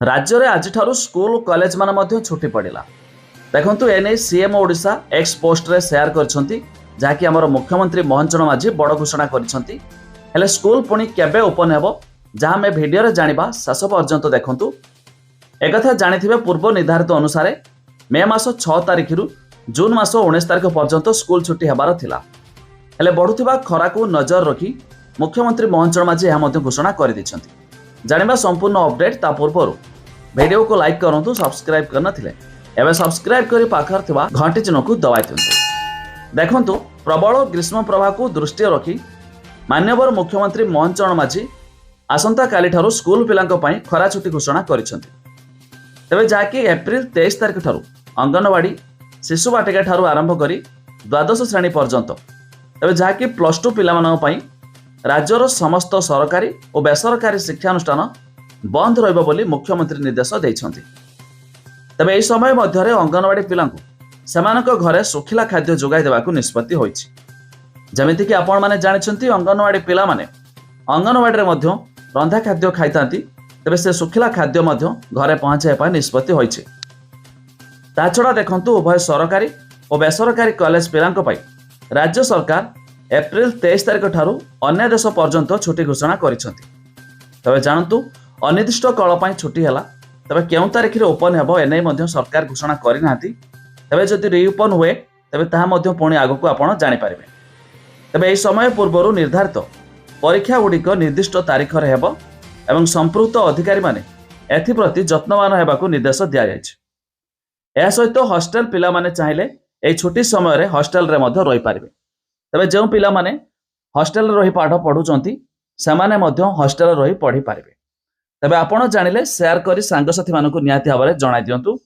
राज्य में आज स्कूल कॉलेज मान छुट्टी पड़ा। देखु एने सीएम ओडिशा एक्स पोस्ट रे शेयर करछंती जहाँकि आमर मुख्यमंत्री मोहन चरण माझी बड़ घोषणा करछंती। हेले स्कूल पुणी केबे ओपन हेबो जहाँ आम भिडियो रे जानिबा शेष पर्यंत देखंतु। एकथा जानिथिबे पूर्व निर्धारित अनुसार मे मास 6 तारिख रु जून मास 19 तारिख पर्यंत स्कूल छुट्टी हेबार थिला। हेले बढ़ुथिबा खरा को नजर रखी मुख्यमंत्री मोहन चरण माझी यह घोषणा कर दैछंती। जानिबा संपूर्ण अपडेट ता पूर्व वीडियो को लाइक करंतु, सब्सक्राइब करना थिले एवं सब्सक्राइब करी पाखर थिबा घंटी चिन्ह को दबाई दियंतु। देखंतु प्रबल ग्रीष्म प्रवाह को दृष्टि रखी मान्यवर मुख्यमंत्री मोहन चरण माझी आसंता काली ठारू स्कूल पिलांक पई खरा छुट्टी घोषणा करिसेंती। तबे जाकी एप्रिल 23 तारिख ठारू अंगनवाड़ी शिशु बाटिका ठारू आरंभ करी द्वादश श्रेणी पर्यंत तबे जाकी +2 पिलामानक पई राज्यर समस्त सरकारी और बेसरकारी शिक्षानुष्ठान बंद रहिबो बोली मुख्यमंत्री निर्देश दैछंती। तबे एही समय मध्यरे अंगनवाड़ी पिलांकु सेमानक घरे सुखिला खाद्य जोगाई देबाकू निष्पत्ति होईछि। जेमिति कि आपण माने जानिछंती अंगनवाड़ी पिला माने अंगनवाड़ी रे मध्य रंधा खाद्य खाइतांती। तबे से सुखिला खाद्य मध्य घरे पहुंचाइबा पई निष्पत्ति होईछि। ता छडा देखंतु उभय सरकारी और बेसरकारी कॉलेज पिलांक पई राज्य सरकार एप्रिल 23 तारिख ठारू अन्य देश पर्यंत छुट्टी घोषणा करिसेंती। तबे जानतु अनिर्दिष्ट काल पई छुट्टी हैला। तबे केउ तारिख रे ओपन हेबो एनै मध्य सरकार घोषणा करि नांती। तबे जदि रीओपन हुए तबे ताहा मध्य पुणी आगकू आपण जानि पारिबे। तबे एही समय पूर्वरु निर्धारित परीक्षा गुड़िक निर्दिष्ट तारिख रे हेबो एवं संपृक्त अधिकारी माने एथिप्रति जत्नवान हेबाकू निर्देश दिया जायछि। एहा सहित हॉस्टल पिला माने चाहिले एही छुट्टी समय रे हॉस्टल रे मध्य रहि पारिबे। तबे जो पिला माने हॉस्टल रही पाठ पढ़ुचंती सेमाने मध्य हॉस्टल रही पढ़ी पारिबे। तबे आपण जानिले शेयर करी सांगसाथी मानकू निहाती भाबरे जणाई दियंतु।